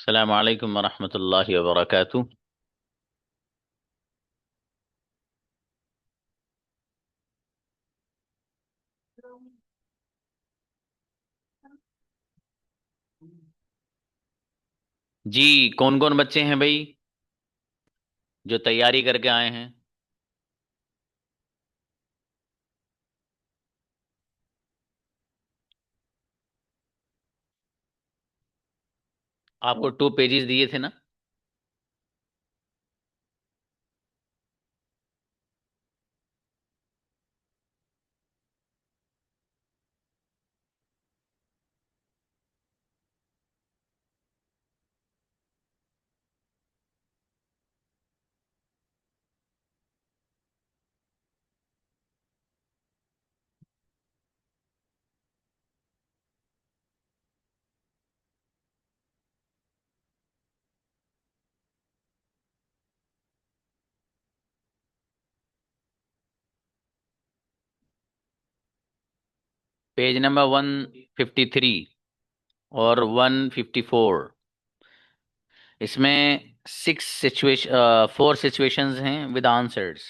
अस्सलाम वालेकुम वरहमतुल्लाहि वबरकातुह। जी, कौन कौन बच्चे हैं भाई जो तैयारी करके आए हैं? आपको 2 पेजेस दिए थे ना? पेज नंबर 153 और 154। इसमें 4 सिचुएशंस हैं विद आंसर्स।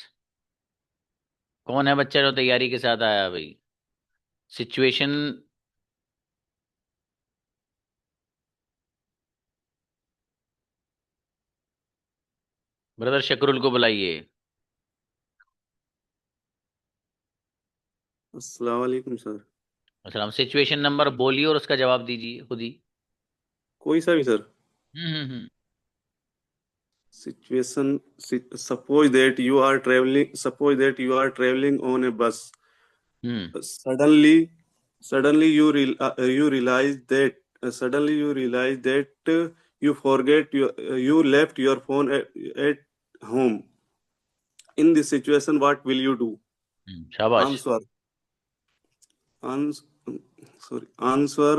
कौन है बच्चा जो तैयारी के साथ आया भाई? सिचुएशन। ब्रदर शकरुल को बुलाइए। अस्सलाम वालेकुम सर। मतलब सिचुएशन नंबर बोलिए और उसका जवाब दीजिए खुद ही। कोई सा भी sir. Hmm. Situation. Suppose that you are travelling on a bus. Hmm. Suddenly you realize that you left your phone at home. In this situation, what will you do? शाबाश। Answer. Ans- Sorry. Answer.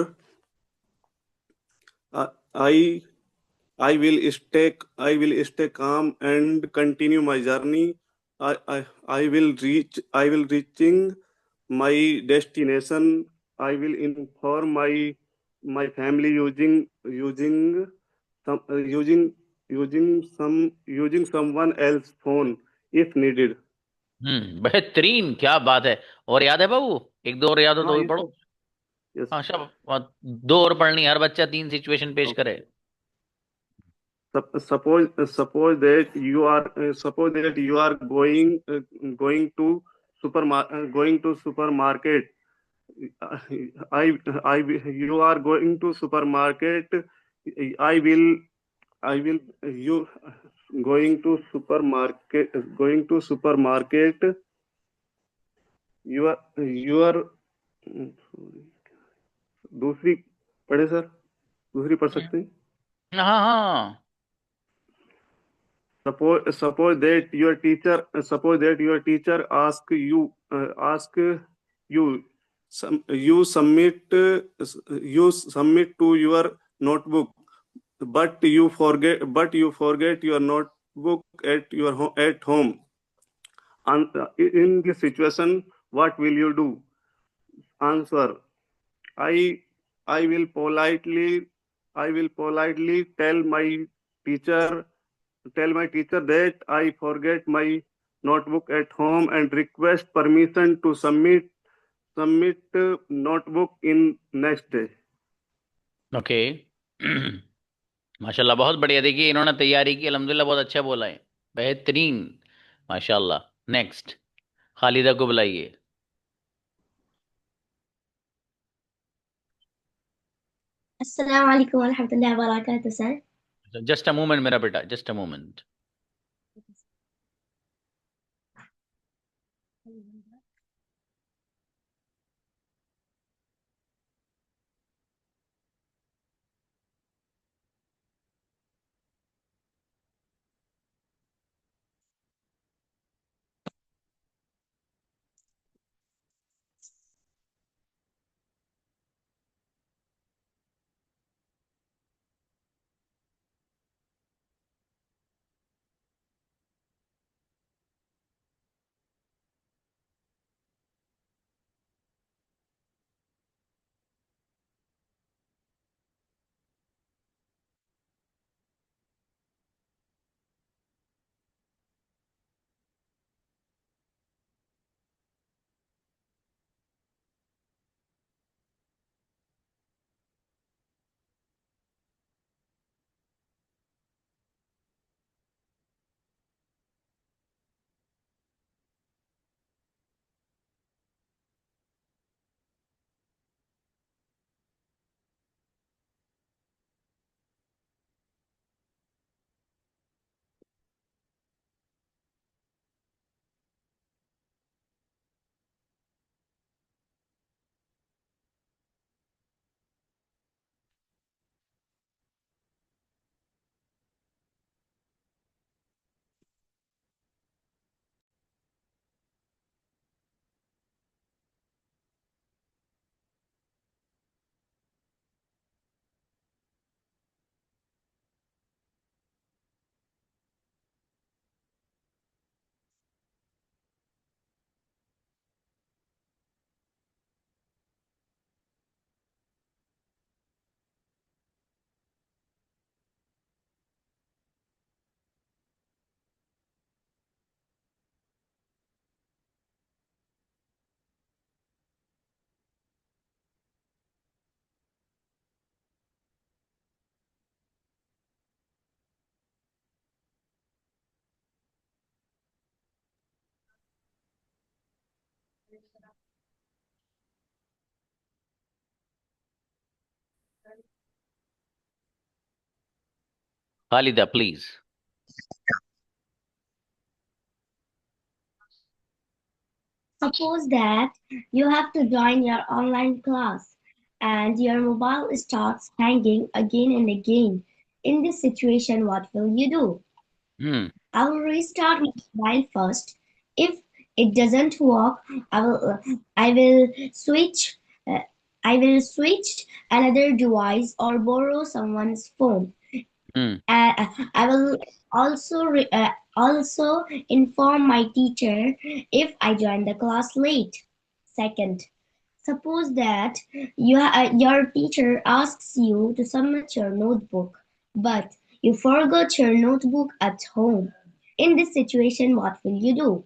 I I will stay calm and continue my journey. I will reaching my destination. I will inform my family some using using someone else's phone if needed. बेहतरीन, क्या बात है। और याद है बाबू? एक दो और याद हो हाँ तो भी यस पढ़ो। सर। यस। हाँ शाबाश। और दो और पढ़नी है, हर बच्चा 3 सिचुएशन पेश करे। Suppose that you are going to supermarket. I you are going to supermarket. I will I will you going to supermarket. You are दूसरी पढ़े सर। दूसरी पढ़ सकते हैं। हाँ हाँ। Suppose that your teacher ask you you submit to your notebook, but you forget your notebook at home. In this situation, what will you do? Answer. I I will politely teacher tell my teacher that I forget my notebook at home and request permission to submit notebook in next day. Okay. माशाल्लाह, बहुत बढ़िया। देखिए, इन्होंने तैयारी की, अल्हम्दुलिल्लाह बहुत अच्छा बोला है। बेहतरीन। माशाल्लाह। नेक्स्ट, खालिदा को बुलाइए। अस्सलाम वालेकुम वरहमतुल्लाहि वबरकातुहू सर। जस्ट अ मोमेंट मेरा बेटा, just a moment. Khalida please. Suppose that you have to join your online class and your mobile starts hanging again and again. In this situation, what will you do? Hmm I will restart my mobile first. If it doesn't work, I will switch uh, I will switch another device or borrow someone's phone. Hmm I will also inform my teacher if I join the class late. Second, suppose that your teacher asks you to submit your notebook, but you forgot your notebook at home. In this situation, what will you do?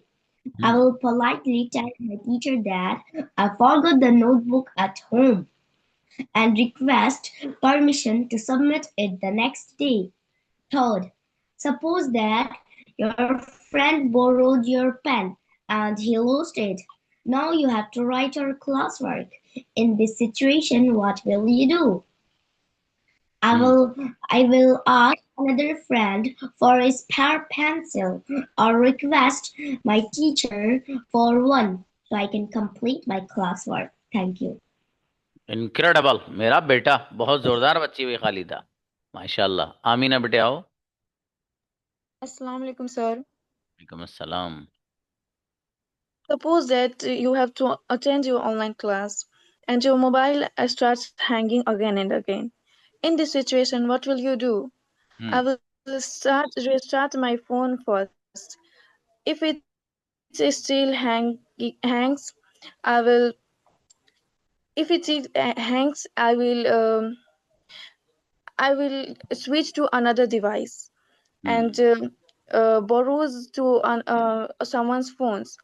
I hmm will politely tell my teacher that I forgot the notebook at home and request permission to submit it the next day. Third, suppose that your friend borrowed your pen and he lost it. Now you have to write your classwork. In this situation, what will you do? I hmm will I will ask another friend for a spare pencil or request my teacher for one so I can complete my classwork. Thank you. Incredible मेरा बेटा, बहुत जोरदार बच्ची हुई खालिदा, माशाल्लाह। Amina बेटे आओ। Assalamu alaikum, sir. वालेकुम अस्सलाम। Suppose that you have to attend your online class and your mobile starts hanging again and again. In this situation, what will you do? I hmm will restart my phone first. If it still hangs, I will. If it is, hangs, I will switch to another device and hmm borrows to someone's phones.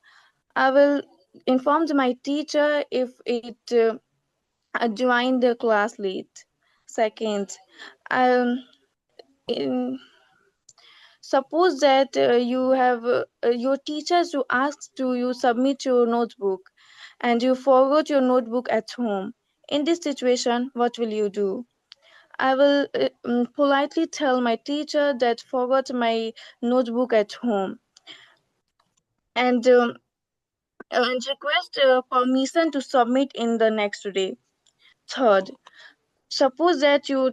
I will inform my teacher if it joined the class late. Second, um, in, suppose that you have your teachers who asks to you submit your notebook and you forgot your notebook at home. In this situation, what will you do? I will politely tell my teacher that forgot my notebook at home and and request permission to submit in the next day. Third, suppose that your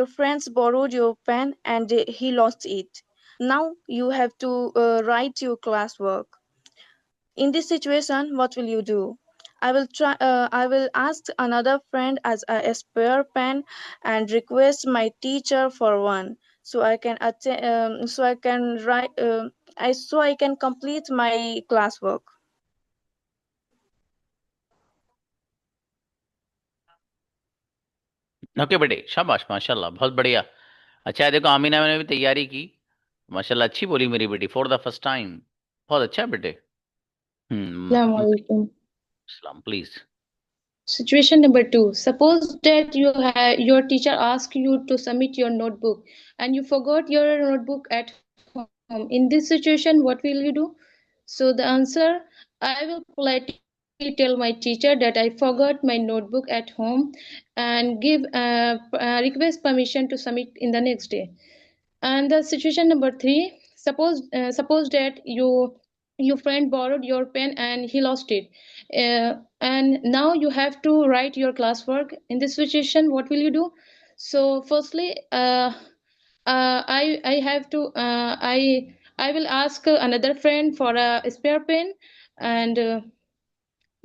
friends borrowed your pen and he lost it. Now you have to write your classwork. In this situation, what will you do? I will ask another friend as a spare pen and request my teacher for one, so I can so I can write. So I can complete my classwork. Okay बेटे, शाबाश, माशाल्लाह, बहुत बढ़िया। अच्छा है, देखो Amina ने भी तैयारी की, माशाल्लाह अच्छी बोली मेरी बेटी, फॉर द फर्स्ट टाइम। बहुत अच्छा है बेटे। Assalamualaikum. सलाम please. Situation number two. Suppose that your teacher asks you to submit your notebook and you forgot your notebook at home. In this situation, what will you do? So the answer, I will politely tell my teacher that I forgot my notebook at home and give request permission to submit in the next day. And the situation number three, suppose that your friend borrowed your pen and he lost it, and now you have to write your classwork. In this situation, what will you do? So firstly, I have to I will ask another friend for a spare pen and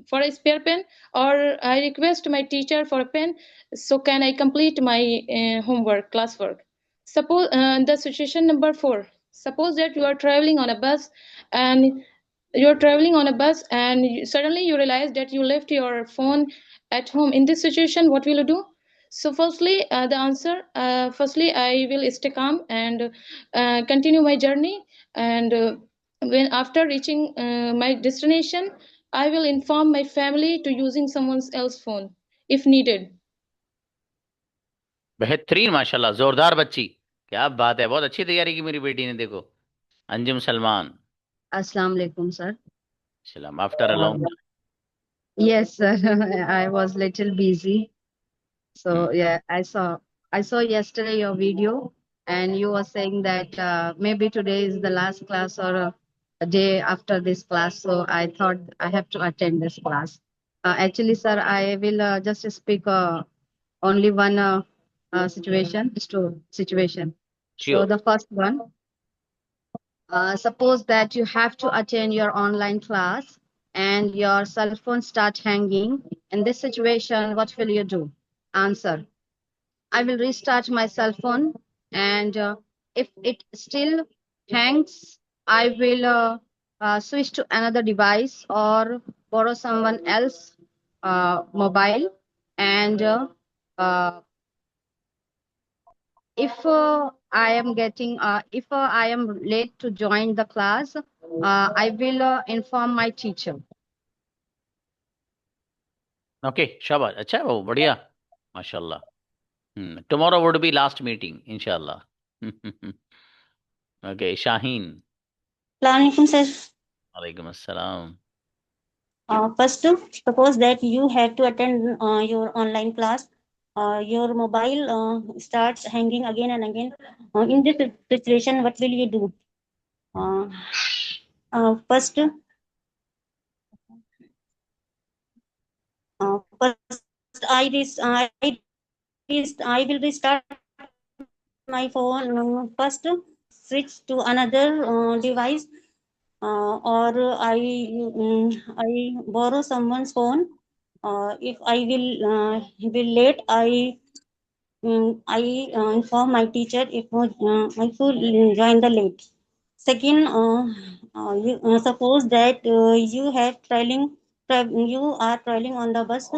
for a spare pen, or I request my teacher for a pen so can I complete my homework classwork. Suppose the situation number four, suppose that you are traveling on a bus and suddenly you realize that you left your phone at home. In this situation, what will you do? So firstly, the answer, firstly I will stay calm and continue my journey, and when after reaching my destination, I will inform my family to using someone else's phone if needed. बेहतरीन, माशाल्लाह, जोरदार बच्ची, क्या बात है, बहुत अच्छी तैयारी की मेरी बेटी ने। देखो अंजुम सलमान, अस्सलाम वालेकुम सर। सलाम, आफ्टर अ लॉन्ग और time. Yes, sir. I was little busy. So Hmm. yeah, I saw yesterday your video, and you were saying that maybe today is the last class or a day after this class. So I thought I have to attend this class. Actually, sir, I will just speak only one situation. So Sure. the first one, suppose that you have to attend your online class and your cell phone start hanging. In this situation, what will you do? Answer: I will restart my cell phone, and if it still hangs, I will switch to another device or borrow someone else mobile. And uh, if I am late to join the class, I will inform my teacher. Okay, शाबाश, अच्छा है वो, बढ़िया, माशाल्लाह। Tomorrow would be last meeting इंशाल्लाह। Okay, Shaheen. Assalamualaikum, sir. वालेकुम अस्सलाम। First, suppose that you have to attend your online class. Your mobile starts hanging again and again. In this situation, what will you do? First, I will restart my phone. First, switch to another device, or I borrow someone's phone. If I will late, I inform my teacher if I will join the late. Second, suppose that you are traveling on the bus.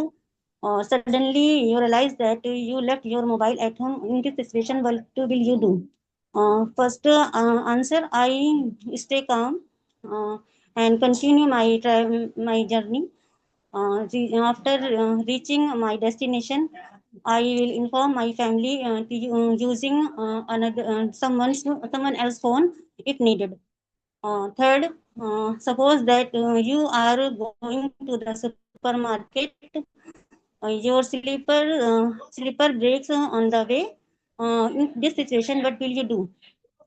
Suddenly you realize that you left your mobile at home. In this situation, what will you do? First answer: I stay calm and continue my journey. After reaching my destination, I will inform my family using someone else's phone if needed. Third, suppose that you are going to the supermarket, your slipper breaks on the way. In this situation, what will you do?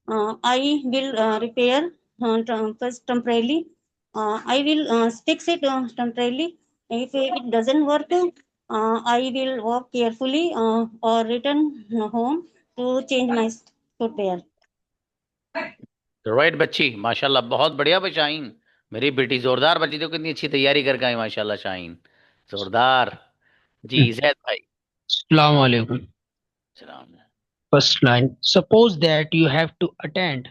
I will repair first temporarily. I will fix it temporarily. If it doesn't work, I will walk carefully or return home to change my footwear. Right बच्ची, माशाल्लाह, बहुत बढ़िया भाई शाहीन। मेरी बेटी जोरदार बच्ची, तो कितनी अच्छी तैयारी करके आई माशाल्लाह शाहीन, जोरदार। जी जैद भाई। Assalamu alaikum. सलाम। First line. Suppose that you have to attend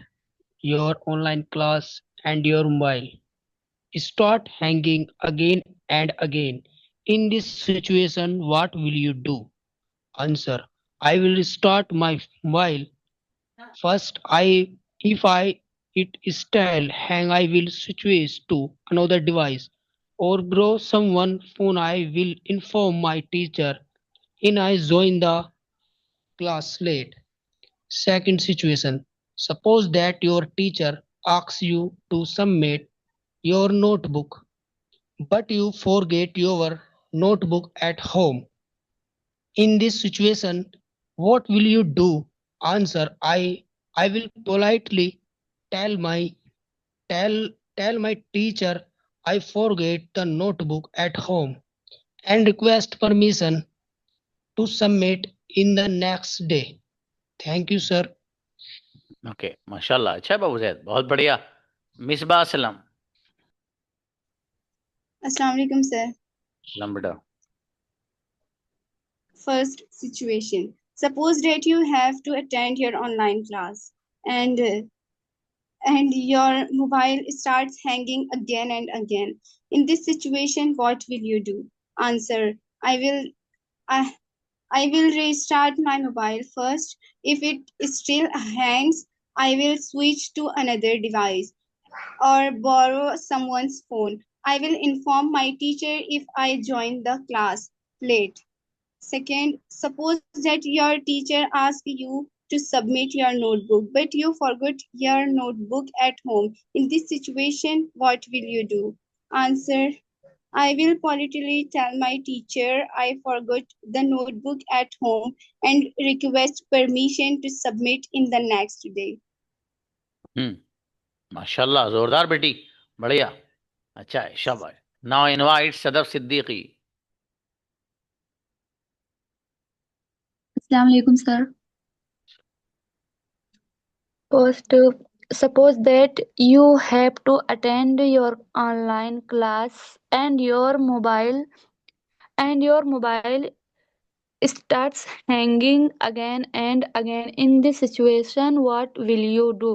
your online class and your mobile start hanging again and again. In this situation, what will you do? Answer: I will restart my mobile. First, if it still hang, I will switch to another device or borrow someone phone. I will inform my teacher in I join the class late. Second situation: suppose that your teacher asks you to submit your notebook, but you forget your notebook at home. In this situation, what will you do? Answer: I will politely tell my tell tell my teacher I forget the notebook at home and request permission to submit in the next day. Thank you, sir. Okay, माशाल्लाह, अच्छा है बाबू जैद, बहुत बढ़िया। मिसबा सलाम। Assalamualaikum, sir. सलाम बेटा। First situation. Suppose that you have to attend your online class and your mobile starts hanging again and again. In this situation, what will you do? Answer: I, I will restart my mobile first. If it still hangs, I will switch to another device or borrow someone's phone. I will inform my teacher if I join the class late. Second, suppose that your teacher asks you to submit your notebook, but you forgot your notebook at home. In this situation, what will you do? Answer: I will politely tell my teacher I forgot the notebook at home and request permission to submit in the next day. माशाल्लाह, जोरदार बेटी, बढ़िया, अच्छा है, शाबाश। Now invite Sadaf Siddiqui. Assalamu alaikum, sir. First, suppose that you have to attend your online class and your mobile starts hanging again and again. In this situation, what will you do?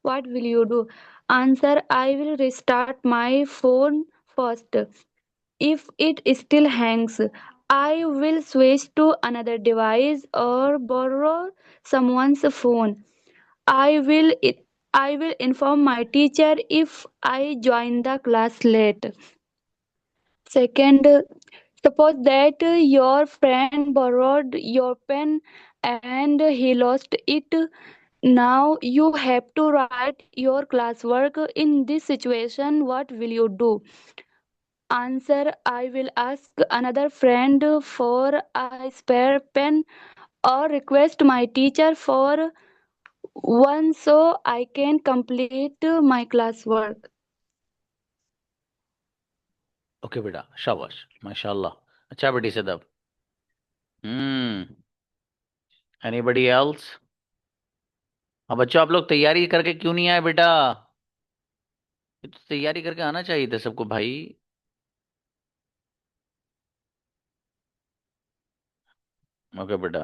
What will you do? Answer: I will restart my phone first. If it still hangs, I will switch to another device or borrow someone's phone. I will inform my teacher if I join the class late. Second, suppose that your friend borrowed your pen and he lost it. Now you have to write your classwork. In this situation, what will you do? Answer: I will ask another friend for a spare pen or request my teacher for one so I can complete my classwork. Okay बेटा, शाबाश, माशाल्लाह, अच्छा बेटी Sadaf. Anybody else? अब बच्चों, आप लोग तैयारी करके क्यों नहीं आए बेटा? ये तो तैयारी करके आना चाहिए था सबको भाई। ओके बेटा,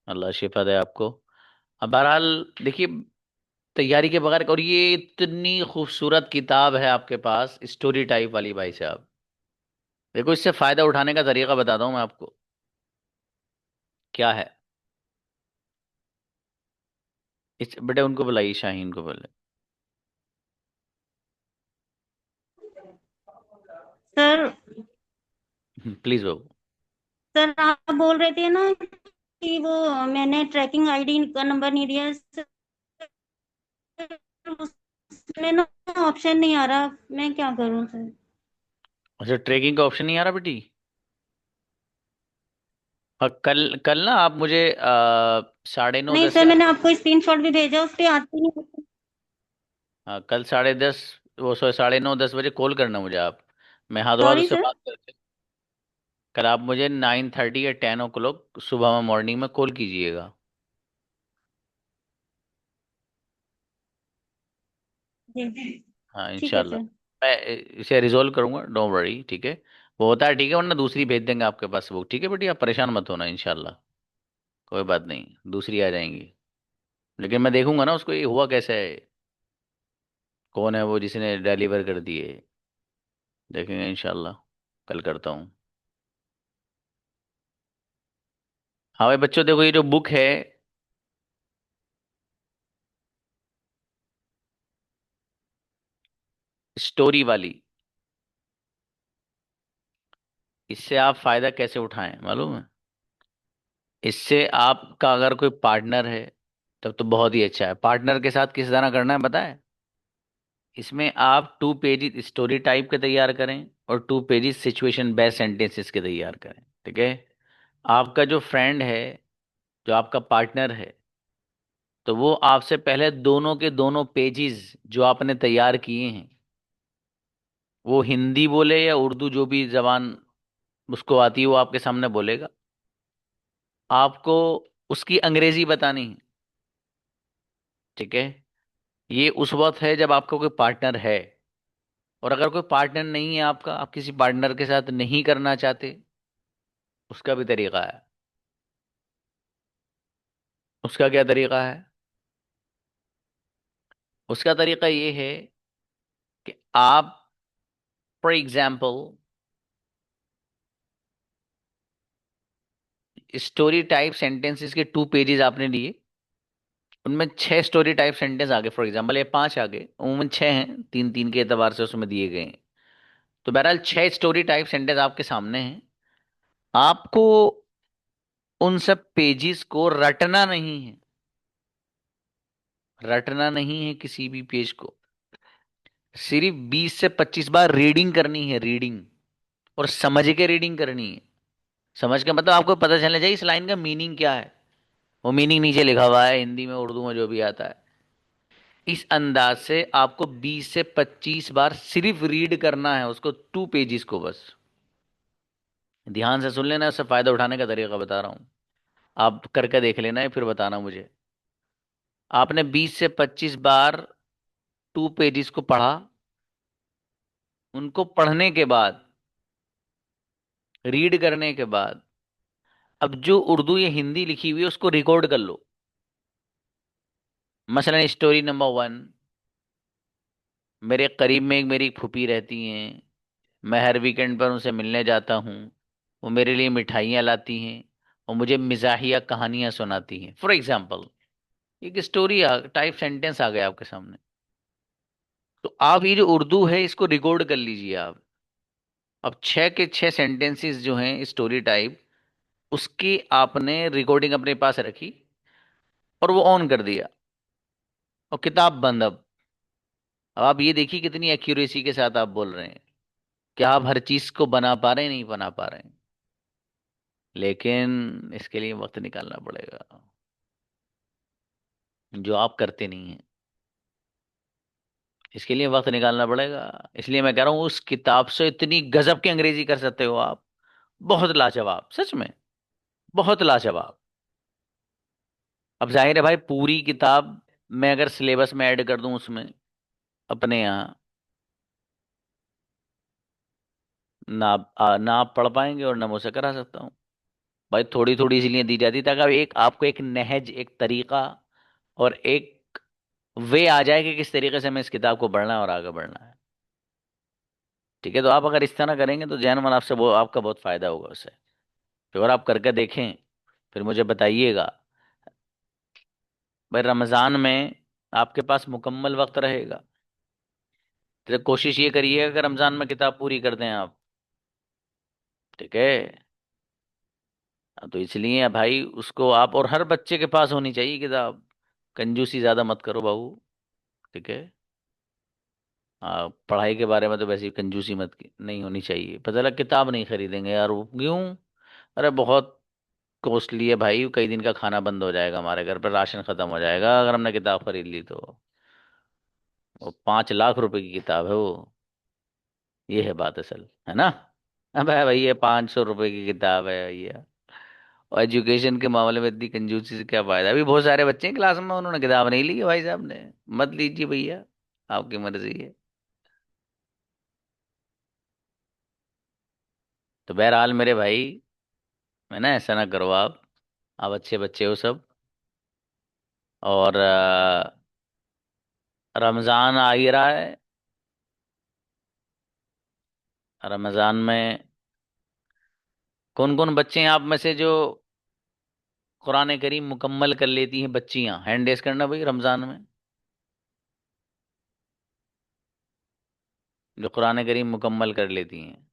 अल्लाह शिफा दे आपको। अब बहरहाल देखिए, तैयारी के बगैर, और ये इतनी खूबसूरत किताब है आपके पास, स्टोरी टाइप वाली भाई साहब। देखो, इससे फायदा उठाने का तरीका बताता हूं मैं आपको, क्या है। इस बेटे उनको बुलाइए, शाहीन को बोले। Sir please Babu. सर आप बोल रहे थे ना कि वो मैंने ट्रैकिंग आईडी का नंबर नहीं दिया सर, उसमें ना ऑप्शन नहीं आ रहा, मैं क्या करूं सर? अच्छा, ट्रैकिंग का ऑप्शन नहीं आ रहा बेटी? हाँ, कल कल ना आप मुझे 9:30 नहीं 10 सर, के मैंने आसपास। आपको स्क्रीनशॉट भी भेजा, उस पे आती नहीं। हाँ, कल 10:30, वो 9:30 बजे कॉल करना मुझे आप। मैं हाथों हाथ सॉरी उससे सर। बात करके, कल आप मुझे 9:30 या 10 o'clock सुबह में, मॉर्निंग में कॉल कीजिएगा। जी हाँ ठीक है इंशाल्लाह। सर। मैं इसे रिजोल्व करूंगा, डोंट वरी, ठीक है। वो होता है ठीक है, वरना दूसरी भेज देंगे आपके पास वो, ठीक है बेटी, आप परेशान मत होना, इंशाल्लाह कोई बात नहीं, दूसरी आ जाएंगी। लेकिन मैं देखूंगा ना उसको, ये हुआ कैसे है, कौन है वो जिसने डिलीवर कर दिए, देखेंगे इंशाल्लाह, कल करता हूँ। हाँ भाई बच्चों, देखो ये जो बुक है, स्टोरी वाली, इससे आप फायदा कैसे उठाएं मालूम है? इससे आपका अगर कोई पार्टनर है, तब तो बहुत ही अच्छा है। पार्टनर के साथ किस तरह करना है बताएं? इसमें आप 2 पेज स्टोरी टाइप के तैयार करें और 2 पेज सिचुएशन बेस्ड सेंटेंसेस के तैयार करें, ठीक है। आपका जो फ्रेंड है, जो आपका पार्टनर है, तो वो आपसे पहले दोनों के दोनों पेजेस जो आपने तैयार किए हैं, वो हिंदी बोले या उर्दू, जो भी जबान उसको आती है वो आपके सामने बोलेगा। आपको उसकी अंग्रेजी बतानी है, ठीक है। ये उस वक्त है जब आपका कोई पार्टनर है। और अगर कोई पार्टनर नहीं है आपका, आप किसी पार्टनर के साथ नहीं करना चाहते, उसका भी तरीका है। उसका क्या तरीका है? उसका तरीका ये है कि आप, for example, story type sentences के 2 पेजेस आपने लिए, उनमें 6 स्टोरी टाइप सेंटेंस आ गए, फॉर एग्जाम्पल, ये 5 आ गए, उनमें 6 हैं, 3 3 के एतबार से उसमें दिए गए हैं। तो बहरहाल 6 स्टोरी टाइप सेंटेंस आपके सामने हैं। आपको उन सब पेजेस को रटना नहीं है, रटना नहीं है किसी भी पेज को, सिर्फ 20 से 25 बार रीडिंग करनी है, रीडिंग, और समझ के रीडिंग करनी है। समझ के मतलब आपको पता चलना चाहिए इस लाइन का मीनिंग क्या है। वो मीनिंग नीचे लिखा हुआ है, हिंदी में उर्दू में जो भी आता है। इस अंदाज से आपको 20 से 25 बार सिर्फ रीड करना है उसको, 2 पेजेस को बस। ध्यान से सुन लेना, उससे फायदा उठाने का तरीका बता रहा हूं। आप करके देख लेना है, फिर बताना मुझे। आपने 20 से 25 बार 2 पेजेस को पढ़ा। उनको पढ़ने के बाद, रीड करने के बाद, अब जो उर्दू या हिंदी लिखी हुई है उसको रिकॉर्ड कर लो। मसलन स्टोरी नंबर 1, मेरे करीब में एक मेरी फूफी रहती हैं। मैं हर वीकेंड पर उनसे मिलने जाता हूँ। वो मेरे लिए मिठाइयाँ लाती हैं और मुझे मिजाहिया कहानियां सुनाती हैं, फॉर एग्जाम्पल। एक स्टोरी टाइप सेंटेंस आ गया आपके सामने। तो आप ये जो उर्दू है इसको रिकॉर्ड कर लीजिए आप। अब 6 के 6 सेंटेंसेस जो हैं स्टोरी टाइप, उसकी आपने रिकॉर्डिंग अपने पास रखी और वो ऑन कर दिया, और किताब बंद। अब आप ये देखिए कितनी एक्यूरेसी के साथ आप बोल रहे हैं। क्या आप हर चीज को बना पा रहे हैं? नहीं बना पा रहे हैं, लेकिन इसके लिए वक्त निकालना पड़ेगा, जो आप करते नहीं हैं। इसके लिए वक्त निकालना पड़ेगा। इसलिए मैं कह रहा हूँ उस किताब से इतनी गजब की अंग्रेजी कर सकते हो आप। बहुत लाजवाब, सच में बहुत लाजवाब। अब जाहिर है भाई, पूरी किताब मैं अगर सिलेबस में ऐड कर दूं उसमें अपने यहाँ, ना आप पढ़ पाएंगे और ना मुझसे करा सकता हूँ। भाई थोड़ी थोड़ी इसलिए दी जाती है ताकि एक आपको एक नहज, एक तरीका और एक वे आ जाए कि किस तरीके से हमें इस किताब को पढ़ना है और आगे बढ़ना है। ठीक है, तो आप अगर इस तरह करेंगे तो जैन मन आपसे वो आपका बहुत फायदा होगा उससे। तो अगर आप करके देखें फिर मुझे बताइएगा। भाई रमजान में आपके पास मुकम्मल वक्त रहेगा, तो कोशिश ये करिएगा कि रमजान में किताब पूरी कर दें आप। ठीक है। हाँ, तो इसलिए भाई उसको आप, और हर बच्चे के पास होनी चाहिए किताब। कंजूसी ज्यादा मत करो बाबू। ठीक है। हाँ, पढ़ाई के बारे में तो वैसे ही कंजूसी नहीं होनी चाहिए। पता लग किताब नहीं खरीदेंगे यार, वो क्यों? अरे बहुत कॉस्टली है भाई, कई दिन का खाना बंद हो जाएगा, हमारे घर पर राशन खत्म हो जाएगा अगर हमने किताब खरीद ली तो। वो 5 लाख रुपए की किताब है वो। ये है बात असल, है ना? अब है भाई, ये 500 रुपए की किताब है भैया। और एजुकेशन के मामले में इतनी कंजूसी से क्या फायदा? अभी बहुत सारे बच्चे हैं क्लास में, उन्होंने किताब नहीं ली है भाई साहब ने। मत लीजिए भैया, आपकी मर्जी है। तो बहरहाल मेरे भाई, है ना, ऐसा ना करो आप अच्छे बच्चे हो सब। और रमजान आ ही रहा है। रमजान में कौन कौन बच्चे हैं आप में से जो कुरान करीम मुकम्मल कर लेती हैं? बच्चियां हैंड रेस करना भाई रमजान में, जो कुरान करीम मुकम्मल कर लेती हैं।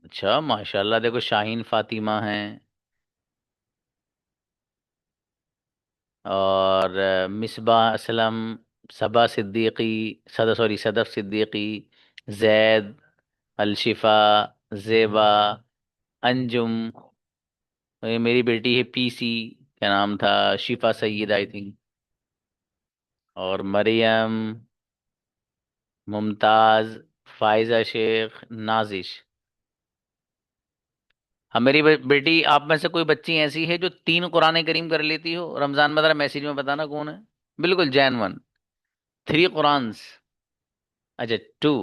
अच्छा माशाल्लाह, देखो शाहीन फातिमा हैं, और मिसबा असलम, सबा सिद्दीकी, सदफ सिद्दीकी, जैद, अलशिफा, जेबा, अंजुम। ये मेरी बेटी है पीसी, क्या नाम था, शिफा सईद आई थिंक। और मरियम, मुमताज, फाइजा शेख, नाजिश। हाँ, मेरी बेटी आप में से कोई बच्ची ऐसी है जो 3 कुरान करीम कर लेती हो रमजान में? जरा मैसेज में बताना कौन है। बिल्कुल जैन 1, 3 कुरान। अच्छा 2।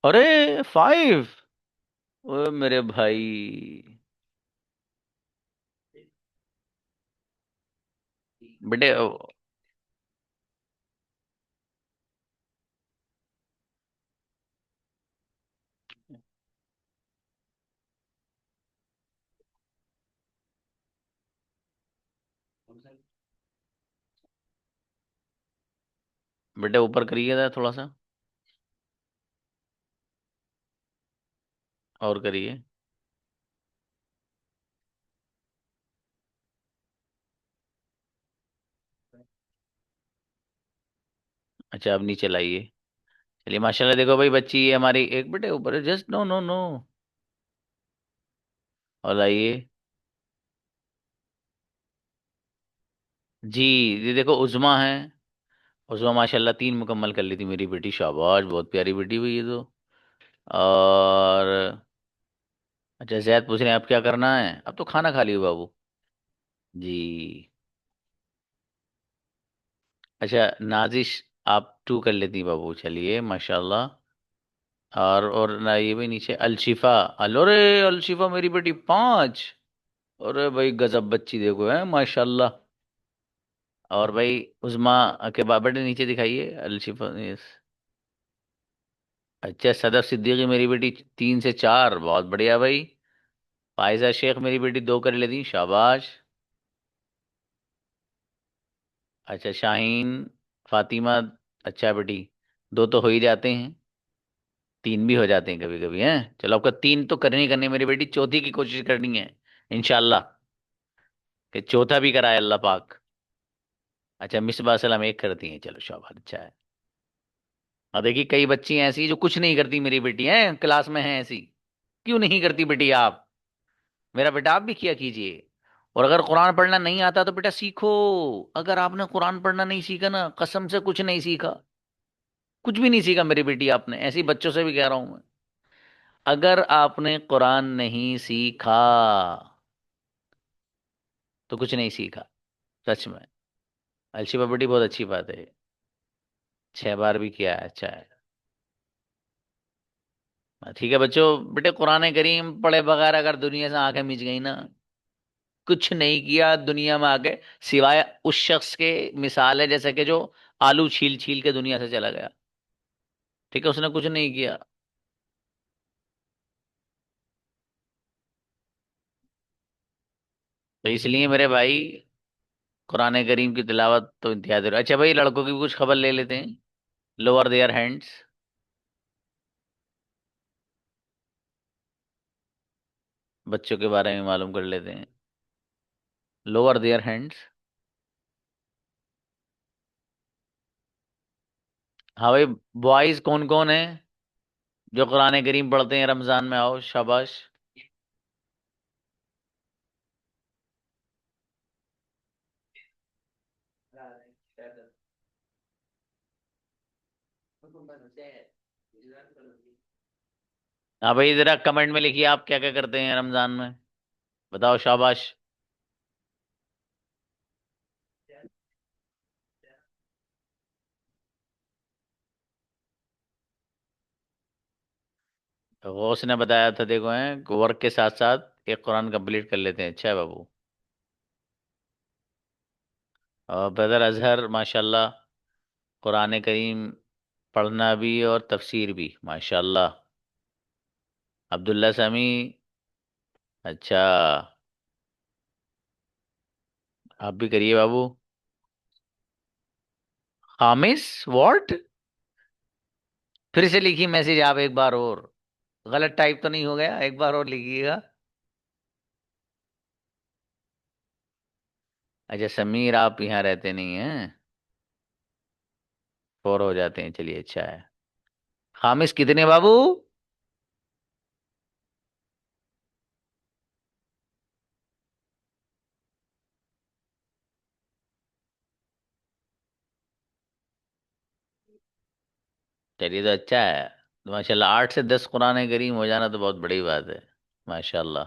अरे 5! ओ मेरे भाई, बेटे बेटे ऊपर करिए जरा थोड़ा सा। और करिए। अच्छा अब नीचे लाइए। चलिए माशाल्लाह, देखो भाई बच्ची ये हमारी एक बेटे ऊपर, जस्ट नो नो नो। और लाइए। जी, ये देखो उज़मा है। उज़मा माशाल्लाह 3 मुकम्मल कर ली थी मेरी बेटी, शाबाश, बहुत प्यारी बेटी हुई ये तो। और अच्छा जैद पूछ रहे हैं अब क्या करना है, अब तो खाना खा लियो बाबू। जी। अच्छा नाजिश, आप 2 कर लेती बाबू, चलिए माशाल्लाह। और ना ये भी नीचे अलशिफा। अलो रे, अलशिफा मेरी बेटी 5। अरे भाई गजब बच्ची देखो है माशाल्लाह। और भाई उज़मा के बेटे नीचे दिखाइए अलशिफा, यस। अच्छा सदफ सिद्दीकी मेरी बेटी 3 से 4, बहुत बढ़िया भाई। फायजा शेख मेरी बेटी 2 कर लेती, शाबाश। अच्छा शाहीन, फातिमा, अच्छा बेटी, 2 तो हो ही जाते हैं, 3 भी हो जाते हैं कभी कभी हैं। चलो आपका 3 तो करनी ही करनी है मेरी बेटी, चौथी की कोशिश करनी है इंशाल्लाह, कि चौथा भी कराए अल्लाह पाक। अच्छा मिसबा सलाम 1 करती हैं, चलो शाबाश, अच्छा है। और देखिए कई बच्ची हैं ऐसी जो कुछ नहीं करती, मेरी बेटी है क्लास में है ऐसी। क्यों नहीं करती बेटी आप? मेरा बेटा आप भी किया कीजिए। और अगर कुरान पढ़ना नहीं आता तो बेटा सीखो। अगर आपने कुरान पढ़ना नहीं सीखा ना, कसम से कुछ नहीं सीखा, कुछ भी नहीं सीखा मेरी बेटी आपने, ऐसी बच्चों से भी कह रहा हूं मैं। अगर आपने कुरान नहीं सीखा तो कुछ नहीं सीखा, सच में। अलशिफा बेटी बहुत अच्छी बात है, 6 बार भी किया है, अच्छा है। ठीक है बच्चों, बेटे कुरान करीम पढ़े बगैर अगर दुनिया से आंखें मिच गई ना, कुछ नहीं किया दुनिया में आके, सिवाय उस शख्स के मिसाल है जैसे कि जो आलू छील छील के दुनिया से चला गया। ठीक है, उसने कुछ नहीं किया। तो इसलिए मेरे भाई कुरान करीम की तिलावत तो इंतहा जरूर। अच्छा भाई लड़कों की भी कुछ खबर ले लेते हैं। लोअर देयर हैंड्स, बच्चों के बारे में मालूम कर लेते हैं। Lower their hands. हाँ भाई, बॉयज कौन कौन है जो कुरान करीम पढ़ते हैं रमजान में? आओ शाबाश। हाँ भाई जरा कमेंट में लिखिए आप क्या क्या करते हैं रमजान में, बताओ शाबाश। गौस ने बताया था, देखो हैं वर्क के साथ साथ एक कुरान कंप्लीट कर लेते हैं, अच्छा है बाबू। और ब्रदर अजहर माशाल्लाह, कुरान करीम पढ़ना भी और तफसीर भी माशाल्लाह। अब्दुल्ला समी, अच्छा आप भी करिए बाबू। हामिस, व्हाट? फिर से लिखिए मैसेज आप एक बार और, गलत टाइप तो नहीं हो गया? एक बार और लिखिएगा। अच्छा समीर, आप यहाँ रहते नहीं हैं, 4 हो जाते हैं, चलिए अच्छा है। हामिस कितने बाबू? चलिए तो अच्छा है। तो माशाल्लाह 8 से 10 कुरान करीम हो जाना तो बहुत बड़ी बात है, माशाल्लाह।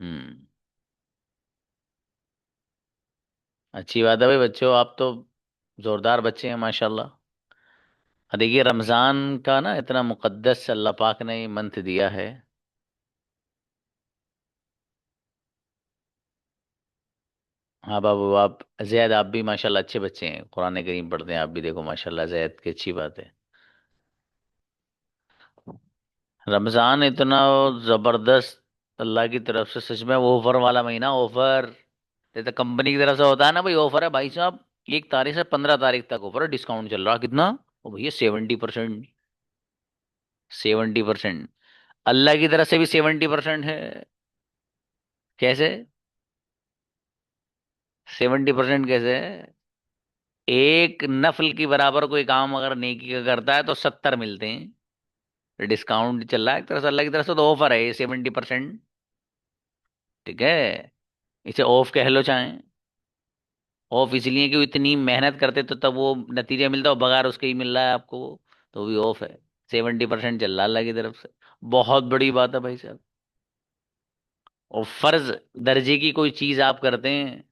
हम्म। अच्छी बात है भाई, बच्चों आप तो जोरदार बच्चे हैं माशाल्लाह। देखिए रमजान का ना इतना मुकद्दस अल्लाह पाक ने मंथ दिया है। हाँ बाबू, आप जैद आप भी माशाल्लाह अच्छे बच्चे हैं, कुरान करीम पढ़ते हैं आप भी, देखो माशाल्लाह जैद की अच्छी बात है। रमजान इतना जबरदस्त अल्लाह की तरफ से, सच में वो ऑफर वाला महीना, ऑफर जैसे कंपनी की तरफ से होता है ना भाई, ऑफर है भाई साहब, 1 तारीख से 15 तारीख तक ऑफर है, डिस्काउंट चल रहा है कितना, ओ भैया 70%। 70%। अल्लाह की तरफ से भी 70% है। कैसे? 70% कैसे है? एक नफल की बराबर कोई काम अगर नेकी का करता है तो 70 मिलते हैं। डिस्काउंट चल रहा है एक तरह से, अल्लाह की तरफ से तो ऑफर है ये 70%। ठीक है, इसे ऑफ कह लो चाहे। ऑफ इसलिए कि वो इतनी मेहनत करते तो तब वो नतीजा मिलता, और बगैर उसके ही मिल रहा है आपको वो, तो भी ऑफ है। 70% चल रहा है अल्लाह की तरफ से। बहुत बड़ी बात है भाई साहब। और फर्ज दर्जे की कोई चीज आप करते हैं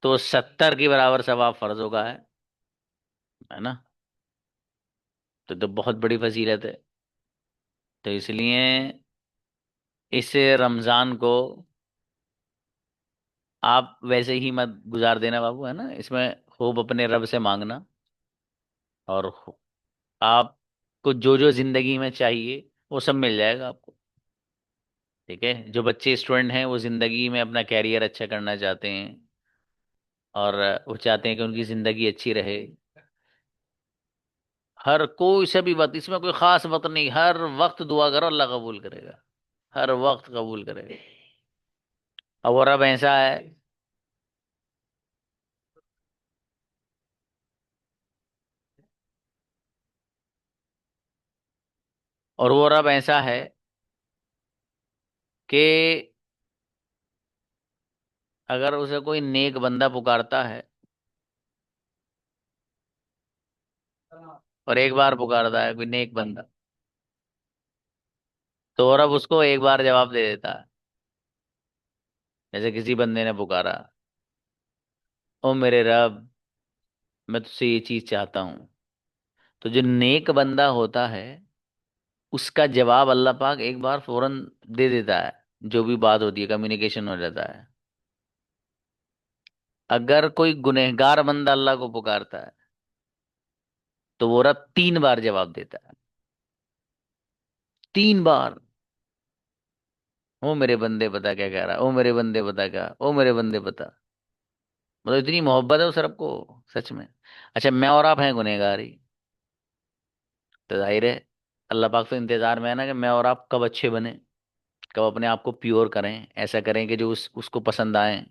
तो 70 के बराबर सवाब फर्ज होगा है ना। तो बहुत बड़ी फजीलत है। तो इसलिए इस रमजान को आप वैसे ही मत गुजार देना बाबू, है ना। इसमें खूब अपने रब से मांगना, और आपको जो जो जिंदगी में चाहिए वो सब मिल जाएगा आपको। ठीक है, जो बच्चे स्टूडेंट हैं वो जिंदगी में अपना कैरियर अच्छा करना चाहते हैं, और वो चाहते हैं कि उनकी जिंदगी अच्छी रहे। हर कोई सभी वक्त, इसमें कोई खास वक्त नहीं, हर वक्त दुआ करो अल्लाह कबूल करेगा। हर वक्त कबूल करेगा। और वो रब ऐसा है, और वो रब ऐसा है कि अगर उसे कोई नेक बंदा पुकारता है, और एक बार पुकारता है कोई नेक बंदा, तो वो रब उसको एक बार जवाब दे देता है। जैसे किसी बंदे ने पुकारा, ओ मेरे रब, मैं तुझसे ये चीज चाहता हूँ, तो जो नेक बंदा होता है उसका जवाब अल्लाह पाक एक बार फौरन दे देता है। जो भी बात होती है कम्युनिकेशन हो जाता है। अगर कोई गुनहगार बंदा अल्लाह को पुकारता है तो वो रब 3 बार जवाब देता है। 3 बार। ओ मेरे बंदे बता क्या कह रहा है, ओ मेरे बंदे बता क्या, ओ मेरे बंदे बता। मतलब इतनी मोहब्बत है उस रब को, सच में। अच्छा, मैं और आप हैं गुनहगार ही, तो जाहिर है अल्लाह पाक तो इंतजार में है ना कि मैं और आप कब अच्छे बने, कब अपने आप को प्योर करें, ऐसा करें कि जो उसको पसंद आए।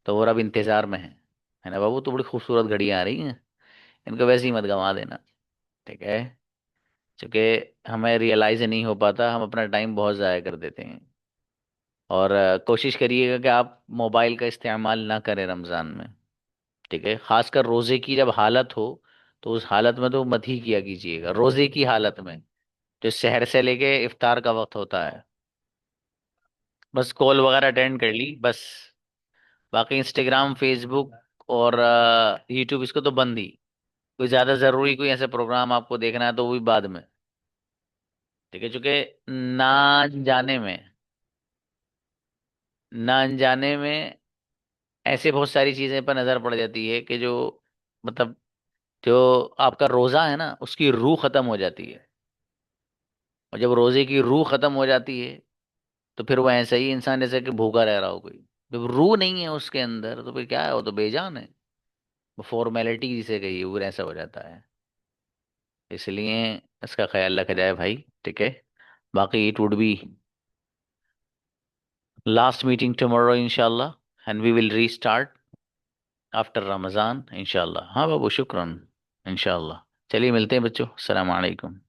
तो वो रब इंतजार में है ना बाबू। तो बड़ी खूबसूरत घड़ियां आ रही हैं, इनको वैसे ही मत गंवा देना। ठीक है, क्योंकि हमें रियलाइज नहीं हो पाता, हम अपना टाइम बहुत ज़ाया कर देते हैं। और कोशिश करिएगा कि आप मोबाइल का इस्तेमाल ना करें रमज़ान में। ठीक है, खासकर रोज़े की जब हालत हो, तो उस हालत में तो मत ही किया कीजिएगा। रोज़े की हालत में, जो सहर से लेके इफ्तार का वक्त होता है, बस कॉल वगैरह अटेंड कर ली बस। बाकी इंस्टाग्राम, फेसबुक और यूट्यूब, इसको तो बंद ही। कोई ज़्यादा ज़रूरी कोई ऐसे प्रोग्राम आपको देखना है तो वो भी बाद में। ठीक है, चूंकि ना जाने में ना अनजाने में ऐसे बहुत सारी चीजें पर नजर पड़ जाती है कि जो, मतलब, जो आपका रोजा है ना उसकी रूह खत्म हो जाती है। और जब रोजे की रूह खत्म हो जाती है तो फिर वो ऐसा ही इंसान जैसे कि भूखा रह रहा हो कोई। जब रूह नहीं है उसके अंदर तो फिर क्या है, वो तो बेजान है। वो फॉर्मेलिटी जिसे कहिए वो ऐसा हो जाता है। इसलिए इसका ख्याल रखा जाए भाई। ठीक है, बाकी it would be last meeting tomorrow इंशाल्लाह, and we will restart after Ramzan इंशाल्लाह। हाँ बाबू, शुक्रन। इंशाल्लाह। चलिए मिलते हैं बच्चों, अस्सलाम वालेकुम।